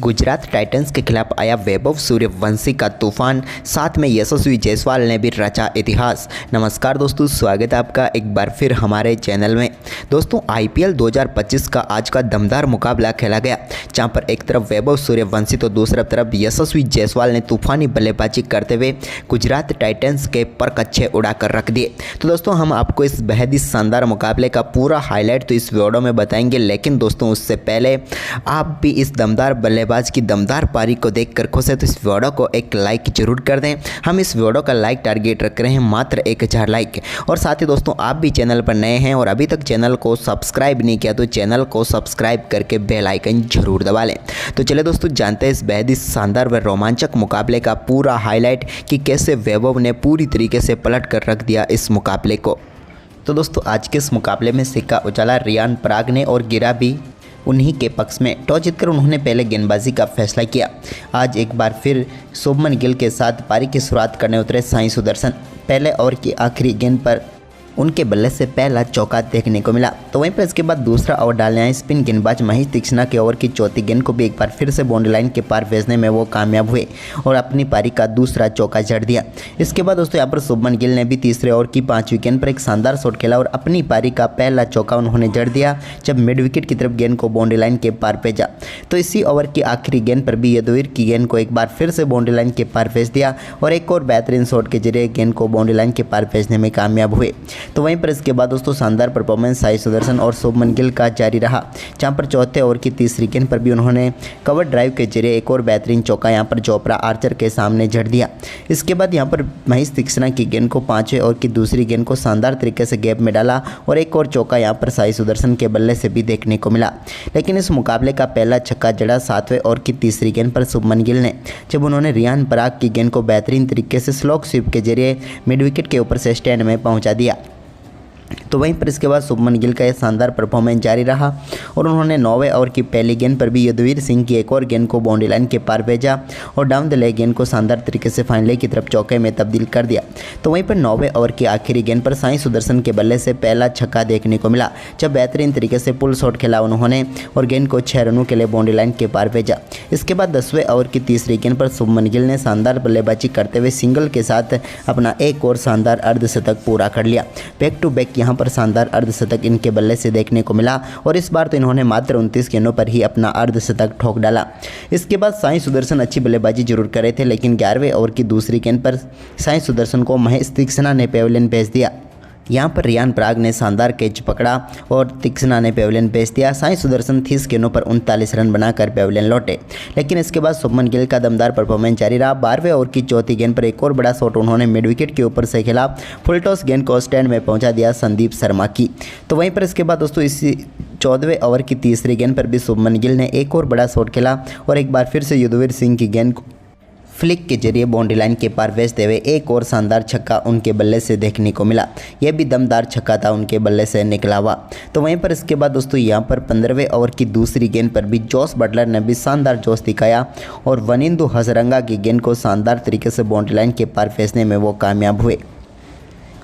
Gujarat Titans के खिलाफ आया वैभव सूर्यवंशी का तूफान, साथ में यशस्वी जायसवाल ने भी रचा इतिहास। नमस्कार दोस्तों, स्वागत है आपका एक बार फिर हमारे चैनल में। दोस्तों आईपीएल 2025 का आज का दमदार मुकाबला खेला गया, जहां पर एक तरफ वैभव सूर्यवंशी तो दूसरी तरफ यशस्वी जायसवाल ने तूफानी बल्लेबाजी करते हुए गुजरात टाइटंस के पर कच्छे उड़ा कर रख दिए। तो दोस्तों हम आपको इस बेहद ही शानदार मुकाबले का पूरा हाईलाइट तो इस वीडियो में बताएंगे, लेकिन दोस्तों उससे पहले आप भी इस दमदार बल्लेबाज की दमदार पारी को देखकर खुश है तो इस वीडियो को एक लाइक जरूर कर दें। हम इस वीडियो का लाइक टारगेट रख रहे हैं मात्र 1000 लाइक। और साथ ही दोस्तों आप भी चैनल पर नए हैं और अभी तक चैनल को सब्सक्राइब नहीं किया तो चैनल को सब्सक्राइब करके बेल आइकन जरूर दबा लें। तो चले दोस्तों जानते हैं इस बेहद ही शानदार व रोमांचक मुकाबले का पूरा हाईलाइट कि कैसे वैभव ने पूरी तरीके से पलट कर रख दिया इस मुकाबले को। तो दोस्तों आज के इस मुकाबले में सिक्का उछाला रियान पराग ने और गिरा भी उन्हीं के पक्ष में। टॉस जीतकर उन्होंने पहले गेंदबाजी का फैसला किया। आज एक बार फिर शुभमन गिल के साथ पारी की शुरुआत करने उतरे साई सुदर्शन। पहले ओवर की आखिरी गेंद पर उनके बल्ले से पहला चौका देखने को मिला। तो वहीं पर इसके बाद दूसरा ओवर डालने आए स्पिन गेंदबाज महेश तीक्ष्णा के ओवर की चौथी गेंद को भी एक बार फिर से बाउंड्री लाइन के पार भेजने में वो कामयाब हुए और अपनी पारी का दूसरा चौका जड़ दिया। इसके बाद दोस्तों यहाँ पर शुभमन गिल ने भी तीसरे ओवर की 5वीं गेंद पर एक शानदार शॉट खेला और अपनी पारी का पहला चौका उन्होंने जड़ दिया जब मिड विकेट की तरफ गेंद को बाउंड्री लाइन के पार भेजा। तो इसी ओवर की आखिरी गेंद पर भी यदुवीर की गेंद को एक बार फिर से बाउंड्री लाइन के पार भेज दिया और एक और बेहतरीन शॉट के जरिए गेंद को बाउंड्री लाइन के पार भेजने में कामयाब हुए। तो वहीं पर इसके बाद दोस्तों शानदार परफॉर्मेंस साई सुदर्शन और शुभमन गिल का जारी रहा, जहां पर चौथे ओवर की तीसरी गेंद पर भी उन्होंने कवर ड्राइव के जरिए एक और बेहतरीन चौका यहां पर चोपड़ा आर्चर के सामने जड़ दिया। इसके बाद यहां पर महेश तीक्ष्णा की गेंद को 5वें ओवर की दूसरी गेंद को शानदार तरीके से गैप में डाला और एक और चौका यहां पर साई सुदर्शन के बल्ले से भी देखने को मिला। लेकिन इस मुकाबले का पहला छक्का जड़ा 7वें ओवर की तीसरी गेंद पर शुभमन गिल ने, जब उन्होंने रियान पराग की गेंद को बेहतरीन तरीके से स्लोक स्वीप के जरिए मिड विकेट के ऊपर से स्टैंड में पहुंचा दिया। तो वहीं पर इसके बाद शुभमन गिल का यह शानदार परफॉर्मेंस जारी रहा और उन्होंने 9वें ओवर की पहली गेंद पर भी यदुवीर सिंह की एक और गेंद को बाउंड्री लाइन के पार भेजा और डाउन द लेग गेंद को शानदार तरीके से फाइनल की तरफ चौके में तब्दील कर दिया। तो वहीं पर 9वें ओवर की आखिरी गेंद पर साई सुदर्शन के बल्ले से पहला छक्का देखने को मिला, जब बेहतरीन तरीके से पुल शॉट खेला उन्होंने और गेंद को 6 रनों के लिए बाउंड्री लाइन के पार भेजा। इसके बाद 10वें ओवर की तीसरी गेंद पर शुभमन गिल ने शानदार बल्लेबाजी करते हुए सिंगल के साथ अपना एक और शानदार अर्धशतक पूरा कर लिया। बैक टू बैक यहाँ पर शानदार अर्धशतक इनके बल्ले से देखने को मिला और इस बार तो इन्होंने मात्र 29 गेंदों पर ही अपना अर्धशतक ठोक डाला। इसके बाद साई सुदर्शन अच्छी बल्लेबाजी जरूर कर रहे थे, लेकिन 11वें ओवर की दूसरी गेंद पर साई सुदर्शन को महेश तीक्ष्णा ने पेविलियन भेज दिया। यहाँ पर रियान पराग ने शानदार कैच पकड़ा और तीक्ष्णा ने पेविलियन भेज दिया। साई सुदर्शन 30 गेंदों पर 39 रन बनाकर पेविलियन लौटे। लेकिन इसके बाद शुभमन गिल का दमदार परफॉर्मेंस जारी रहा। 12वें ओवर की चौथी गेंद पर एक और बड़ा शॉट उन्होंने मिड विकेट के ऊपर से खेला, फुल टॉस गेंद को स्टैंड में पहुंचा दिया संदीप शर्मा की। तो वहीं पर इसके बाद दोस्तों इसी 14वें ओवर की तीसरी गेंद पर भी शुभमन गिल ने एक और बड़ा शॉट खेला और एक बार फिर से यदुवीर सिंह की गेंद को फ्लिक के जरिए बाउंड्री लाइन के पार भेजते हुए एक और शानदार छक्का उनके बल्ले से देखने को मिला। यह भी दमदार छक्का था उनके बल्ले से निकला हुआ। तो वहीं पर इसके बाद दोस्तों यहाँ पर 15वें ओवर की दूसरी गेंद पर भी जोस बटलर ने भी शानदार जोश दिखाया और वनिंदु हसरंगा की गेंद को शानदार तरीके से बाउंड्री लाइन के पार भेजने में वो कामयाब हुए।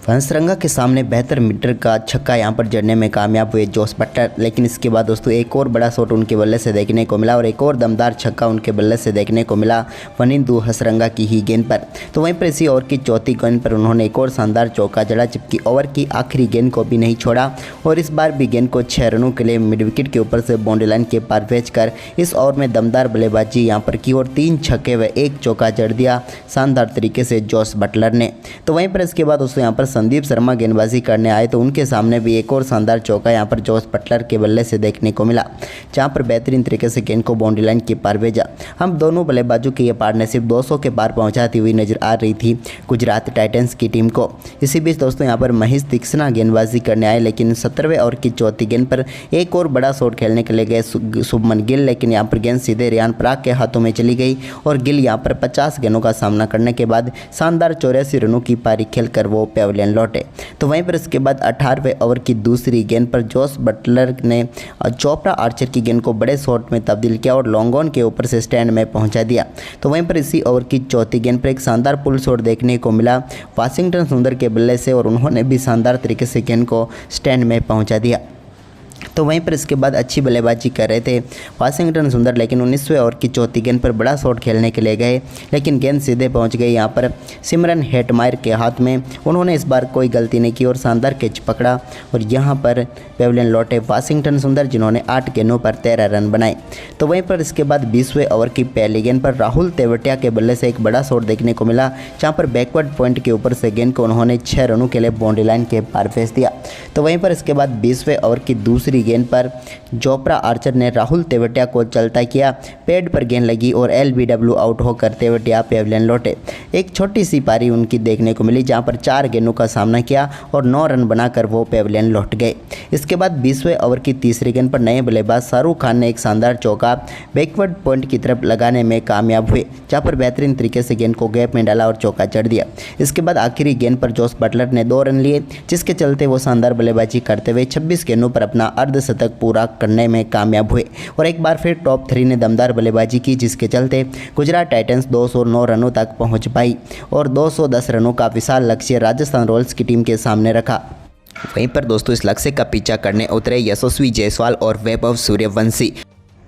हंसरंगा के सामने बेहतर मीटर का छक्का यहां पर जड़ने में कामयाब हुए जोस बटलर। लेकिन इसके बाद दोस्तों एक और बड़ा शॉट उनके बल्ले से देखने को मिला और एक और दमदार छक्का उनके बल्ले से देखने को मिला वनिंदु हसरंगा की ही गेंद पर। तो वहीं पर इसी ओवर की चौथी गेंद पर उन्होंने एक और शानदार चौका जड़ा, जबकि ओवर की आखिरी गेंद को भी नहीं छोड़ा और इस बार भी गेंद को 6 रनों के लिए मिड विकेट के ऊपर से बाउंड्री लाइन के पार भेजकर इस ओवर में दमदार बल्लेबाजी यहाँ पर की और 3 छक्के व 1 चौका जड़ दिया शानदार तरीके से जोस बटलर ने। तो वहीं पर इसके बाद दोस्तों यहाँ पर संदीप शर्मा गेंदबाजी करने आए तो उनके सामने भी एक और शानदार चौका यहां पर जोस बटलर के बल्ले से देखने को मिला, जहां पर बेहतरीन तरीके से गेंद को बाउंड्री लाइन के पार भेजा। हम दोनों बल्लेबाजों की यह पार्टनरशिप 200 के पार पहुंचाती हुई नजर आ रही थी गुजरात टाइटंस की टीम को। इसी बीच दोस्तों यहां पर महेश तीक्ष्णा गेंदबाजी करने आए, लेकिन 17वें ओवर की चौथी गेंद पर एक और बड़ा शॉट खेलने के लिए गए शुभमन गिल, लेकिन यहाँ पर गेंद सीधे रियान पराग के हाथों में चली गई और गिल यहाँ पर 50 गेंदों का सामना करने के बाद शानदार 84 रनों की पारी खेलकर वो पेविलियन लौटे। तो वहीं पर इसके बाद 18वें ओवर की दूसरी गेंद पर जोस बटलर ने चोपड़ा आर्चर की गेंद को बड़े शॉट में तब्दील किया और लॉन्ग ऑन के ऊपर से स्टैंड में पहुंचा दिया। तो वहीं पर इसी ओवर की चौथी गेंद पर एक शानदार पुल शॉट देखने को मिला वाशिंगटन सुंदर के बल्ले से और उन्होंने भी शानदार तरीके से गेंद को स्टैंड में पहुंचा दिया। तो वहीं पर इसके बाद अच्छी बल्लेबाजी कर रहे थे वाशिंगटन सुंदर, लेकिन 19वें ओवर की चौथी गेंद पर बड़ा शॉट खेलने के लिए गए, लेकिन गेंद सीधे पहुंच गई यहाँ पर सिमरन हेटमायर के हाथ में। उन्होंने इस बार कोई गलती नहीं की और शानदार कैच पकड़ा और यहाँ पर पेविलियन लौटे वाशिंगटन सुंदर, जिन्होंने 8 गेंदों पर 13 रन बनाए। तो वहीं पर इसके बाद 20वें ओवर की पहली गेंद पर राहुल तेवतिया के बल्ले से एक बड़ा शॉट देखने को मिला, जहाँ पर बैकवर्ड पॉइंट के ऊपर से गेंद को उन्होंने 6 रनों के लिए बाउंड्री लाइन के पार भेज दिया। तो वहीं पर इसके बाद 20वें ओवर की दूसरी गेंद पर जोफ्रा आर्चर ने राहुल तेवतिया को चलता किया, पैड पर गेंद लगी और LBW आउट होकर तेवतिया पेविलियन लौटे। एक छोटी सी पारी उनकी देखने को मिली, जहां पर 4 गेंदों का सामना किया और 9 रन बनाकर वो पेविलियन लौट गए। इसके बाद 20वें ओवर की तीसरी गेंद पर नए बल्लेबाज शाहरुख खान ने एक शानदार चौका बैकवर्ड पॉइंट की तरफ लगाने में कामयाब हुए, जहां पर बेहतरीन तरीके से गेंद को गैप में डाला और चौका जड़ दिया। इसके बाद आखिरी गेंद पर जोस बटलर ने 2 रन लिए, जिसके चलते वो शानदार बल्लेबाजी करते हुए 26 गेंदों पर अपना अर्धशतक पूरा करने में कामयाब हुए और एक बार फिर टॉप 3 ने दमदार बल्लेबाजी की, जिसके चलते गुजरात टाइटंस 209 रनों तक पहुंच पाई और 210 रनों का विशाल लक्ष्य राजस्थान रॉयल्स की टीम के सामने रखा। वहीं पर दोस्तों इस लक्ष्य का पीछा करने उतरे यशस्वी जायसवाल और वैभव सूर्यवंशी।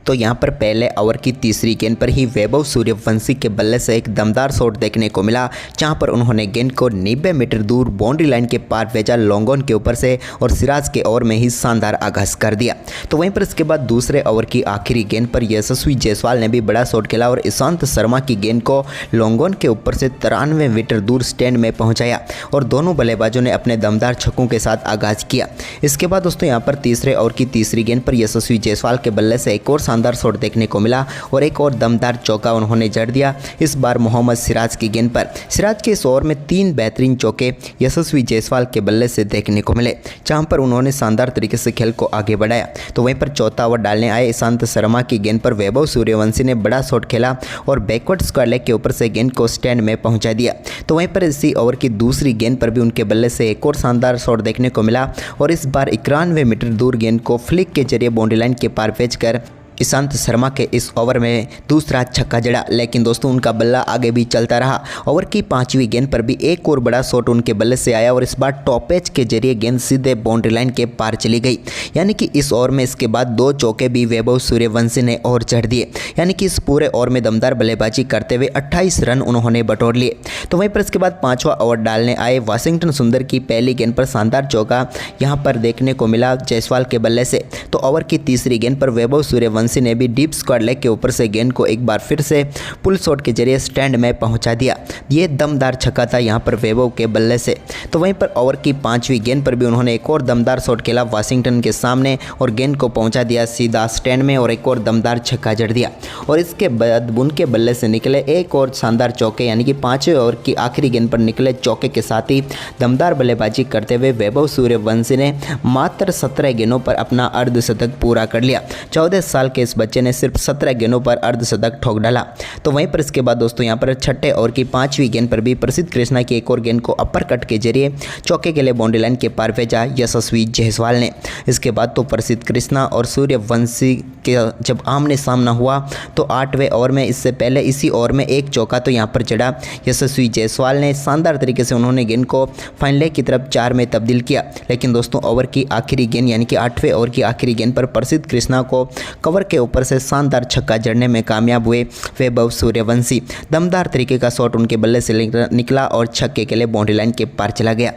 तो यहाँ पर पहले ओवर की तीसरी गेंद पर ही वैभव सूर्यवंशी के बल्ले से एक दमदार शॉट देखने को मिला, जहाँ पर उन्होंने गेंद को 90 मीटर दूर बाउंड्री लाइन के पार भेजा लॉन्ग ऑन के ऊपर से और सिराज के ओवर में ही शानदार आगाज कर दिया। तो वहीं पर इसके बाद दूसरे ओवर की आखिरी गेंद पर यशस्वी जायसवाल ने भी बड़ा शॉट खेला और ईशांत शर्मा की गेंद को लॉन्ग ऑन के ऊपर से 93 मीटर दूर स्टैंड में पहुँचाया और दोनों बल्लेबाजों ने अपने दमदार छक्कों के साथ आगाज किया। इसके बाद दोस्तों यहाँ पर तीसरे ओवर की तीसरी गेंद पर यशस्वी जायसवाल के बल्ले से एक और शानदार शॉट देखने को मिला और एक और दमदार चौका उन्होंने जड़ दिया, इस बार मोहम्मद सिराज की गेंद पर। सिराज के इस ओवर में 3 बेहतरीन चौके यशस्वी जायसवाल के बल्ले से देखने को मिले, जहां पर उन्होंने शानदार तरीके से खेल को आगे बढ़ाया। तो वहीं पर चौथा ओवर डालने आए ईशांत शर्मा की गेंद पर वैभव सूर्यवंशी ने बड़ा शॉट खेला और बैकवर्ड स्क्वायर लेग के ऊपर से गेंद को स्टैंड में पहुंचा दिया। तो वहीं पर इसी ओवर की दूसरी गेंद पर भी उनके बल्ले से एक और शानदार शॉट देखने को मिला और इस बार 91 मीटर दूर गेंद को फ्लिक के जरिए बाउंड्री लाइन के पार भेजकर ईशांत शर्मा के इस ओवर में दूसरा छक्का जड़ा, लेकिन दोस्तों उनका बल्ला आगे भी चलता रहा। ओवर की 5वीं गेंद पर भी एक और बड़ा शॉट उनके बल्ले से आया और इस बार टॉप एज के जरिए गेंद सीधे बाउंड्री लाइन के पार चली गई, यानी कि इस ओवर में इसके बाद 2 चौके भी वैभव सूर्यवंशी ने और चढ़ दिए, यानी कि इस पूरे ओवर में दमदार बल्लेबाजी करते हुए 28 रन उन्होंने बटोर लिए। तो वहीं पर इसके बाद 5वां ओवर डालने आए वाशिंगटन सुंदर की पहली गेंद पर शानदार चौका यहाँ पर देखने को मिला जायसवाल के बल्ले से। तो ओवर की तीसरी गेंद पर वैभव सूर्यवंशी ने भी डीप स्क्वायर लेग के ऊपर से गेंद को एक बार फिर से पुल शॉट के जरिए स्टैंड में पहुंचा दिया। ये दमदार छक्का था यहाँ पर वैभव के बल्ले से। तो वहीं पर ओवर की 5वीं गेंद पर भी उन्होंने एक और दमदार शॉट खेला वाशिंगटन के सामने और गेंद को पहुंचा दिया सीधा स्टैंड में और एक और दमदार छक्का जड़ दिया और इसके बाद उनके बल्ले से निकले एक और शानदार चौके, यानी कि 5वें ओवर की आखिरी गेंद पर निकले चौके के साथ ही दमदार बल्लेबाजी करते हुए वैभव सूर्यवंशी ने मात्र 17 गेंदों पर अपना अर्धशतक पूरा कर लिया। 14 साल के इस बच्चे ने सिर्फ 17 गेंदों पर अर्धशतक ठोक डाला। तो वहीं पर इसके बाद दोस्तों यहाँ पर छठे ओवर की 5वीं गेंद पर भी प्रसिद्ध कृष्णा की एक और गेंद को अपर कट के जरिए चौके के लिए बाउंड्री लाइन के पार भेजा यशस्वी जायसवाल ने। इसके बाद तो प्रसिद्ध कृष्णा और सूर्यवंशी के जब आमने सामना हुआ तो 8वें ओवर में, इससे पहले इसी ओवर में एक चौका तो यहाँ पर जड़ा यशस्वी जायसवाल ने। शानदार तरीके से उन्होंने गेंद को फाइन लेग की तरफ 4 में तब्दील किया, लेकिन दोस्तों ओवर की आखिरी गेंद यानी कि 8वें ओवर की आखिरी गेंद पर प्रसिद्ध कृष्णा को कवर के ऊपर से शानदार छक्का जड़ने में कामयाब हुए वैभव सूर्यवंशी। दमदार तरीके का शॉट उनके बल्ले से निकला और छक्के के लिए बाउंड्री लाइन के पार चला गया।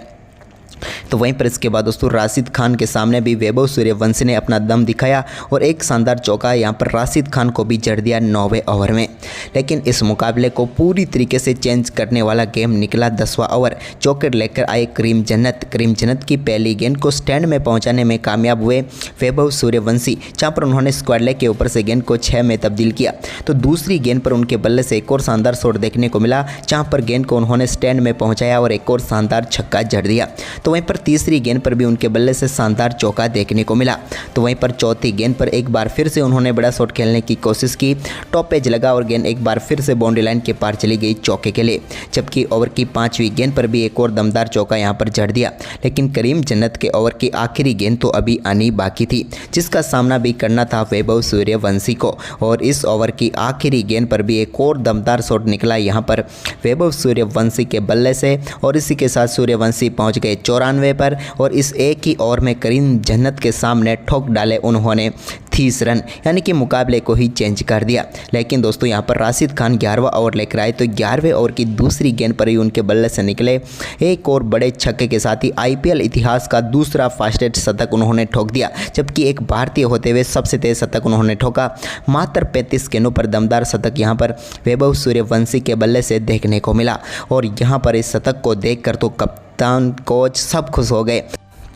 तो वहीं पर इसके बाद दोस्तों राशिद खान के सामने भी वैभव सूर्यवंशी ने अपना दम दिखाया और एक शानदार चौका यहाँ पर राशिद खान को भी जड़ दिया 9वें ओवर में। लेकिन इस मुकाबले को पूरी तरीके से चेंज करने वाला गेम निकला 10वां ओवर। चौके लेकर आए करीम जन्नत की पहली गेंद को स्टैंड में पहुँचाने में कामयाब हुए वैभव सूर्यवंशी, जहाँ पर उन्होंने स्क्वायर लेग के ऊपर से गेंद को 6 में तब्दील किया। तो दूसरी गेंद पर उनके बल्ले से एक और शानदार शॉट देखने को मिला, जहाँ पर गेंद को उन्होंने स्टैंड में पहुँचाया और एक और शानदार छक्का जड़ दिया। तो वहीं पर तीसरी गेंद पर भी उनके बल्ले से शानदार चौका देखने को मिला। तो वहीं पर चौथी गेंद पर एक बार फिर से उन्होंने बड़ा शॉट खेलने की कोशिश की, टॉप पेज लगा और गेंद एक बार फिर से बाउंड्री लाइन के पार चली गई चौके के लिए। जबकि ओवर की 5वीं गेंद पर भी एक और दमदार चौका यहां पर जड़ दिया। लेकिन करीम जन्नत के ओवर की आखिरी गेंद तो अभी आनी बाकी थी, जिसका सामना भी करना था वैभव सूर्यवंशी को। और इस ओवर की आखिरी गेंद पर भी एक और दमदार शॉट निकला यहाँ पर वैभव सूर्यवंशी के बल्ले से और इसी के साथ सूर्यवंशी पहुँच गए 14 94 पर और इस एक ही ओवर में करीम जन्नत के सामने ठोक डाले उन्होंने 30 रन, यानी कि मुकाबले को ही चेंज कर दिया। लेकिन दोस्तों यहाँ पर राशिद खान 11वां ओवर लेकर आए तो 11वें ओवर की दूसरी गेंद पर ही उनके बल्ले से निकले एक और बड़े छक्के के साथ ही आईपीएल इतिहास का दूसरा फास्टेस्ट शतक उन्होंने ठोक दिया, जबकि एक भारतीय होते हुए सबसे तेज शतक उन्होंने ठोका। मात्र 35 गेंदों पर दमदार शतक यहाँ पर वैभव सूर्यवंशी के बल्ले से देखने को मिला और यहाँ पर इस शतक को देखकर तो कप्तान, कोच सब खुश हो गए।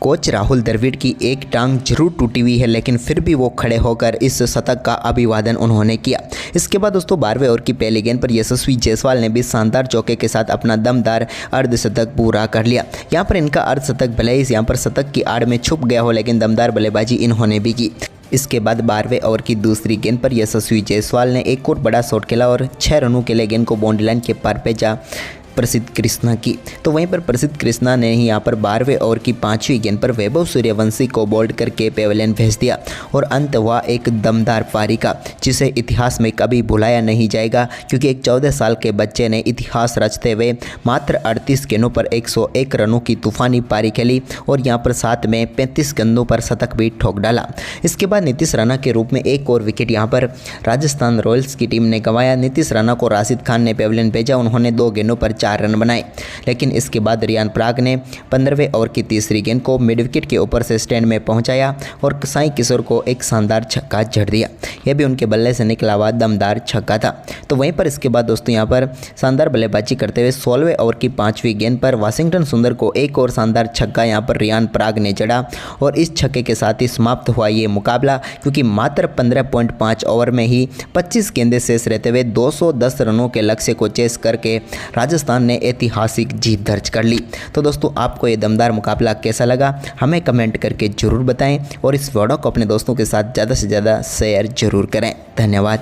कोच राहुल द्रविड़ की एक टांग जरूर टूटी हुई है, लेकिन फिर भी वो खड़े होकर इस शतक का अभिवादन उन्होंने किया। इसके बाद दोस्तों 12वें ओवर की पहली गेंद पर यशस्वी जायसवाल ने भी शानदार चौके के साथ अपना दमदार अर्धशतक पूरा कर लिया। यहाँ पर इनका अर्धशतक भले ही यहाँ पर शतक की आड़ में छुप गया हो, लेकिन दमदार बल्लेबाजी इन्होंने भी की। इसके बाद 12वें ओवर की दूसरी गेंद पर यशस्वी जायसवाल ने एक और बड़ा शॉट खेला और 6 रनों के लिए गेंद को बाउंड्री लाइन के पार पे जा प्रसिद्ध कृष्णा की। तो वहीं पर प्रसिद्ध कृष्णा ने ही यहाँ पर 12वें ओवर की 5वीं गेंद पर वैभव सूर्यवंशी को बोल्ड करके पेवेलियन भेज दिया और अंत हुआ एक दमदार पारी का, जिसे इतिहास में कभी भुलाया नहीं जाएगा, क्योंकि एक 14 साल के बच्चे ने इतिहास रचते हुए मात्र 38 गेंदों पर 101 रनों की तूफानी पारी खेली और यहाँ पर साथ में 35 गेंदों पर शतक भी ठोक डाला। इसके बाद नीतीश राणा के रूप में एक और विकेट यहाँ पर राजस्थान रॉयल्स की टीम ने गंवाया। नीतीश राणा को राशिद खान ने पेवेलियन भेजा, उन्होंने 2 गेंदों पर 4 रन बनाए, लेकिन इसके बाद रियान पराग ने 15वें ओवर की तीसरी गेंद को मिड विकेट के ऊपर से स्टैंड में पहुंचाया और साई किशोर को एक शानदार छक्का जड़ दिया। यह भी उनके बल्ले से निकला हुआ दमदार छक्का था। तो वहीं पर इसके बाद दोस्तों यहाँ पर शानदार बल्लेबाजी करते हुए 16वें ओवर की 5वीं गेंद पर वाशिंगटन सुंदर को एक और शानदार छक्का यहाँ पर रियान पराग ने जड़ा और इस छक्के के साथ ही समाप्त हुआ ये मुकाबला, क्योंकि मात्र 15.5 ओवर में ही 25 गेंदें शेष रहते हुए 210 रनों के लक्ष्य को चेस करके राजस्थान ने ऐतिहासिक जीत दर्ज कर ली। तो दोस्तों आपको ये दमदार मुकाबला कैसा लगा हमें कमेंट करके जरूर बताएं और इस वीडियो को अपने दोस्तों के साथ ज़्यादा से ज़्यादा शेयर जरूर करें। धन्यवाद।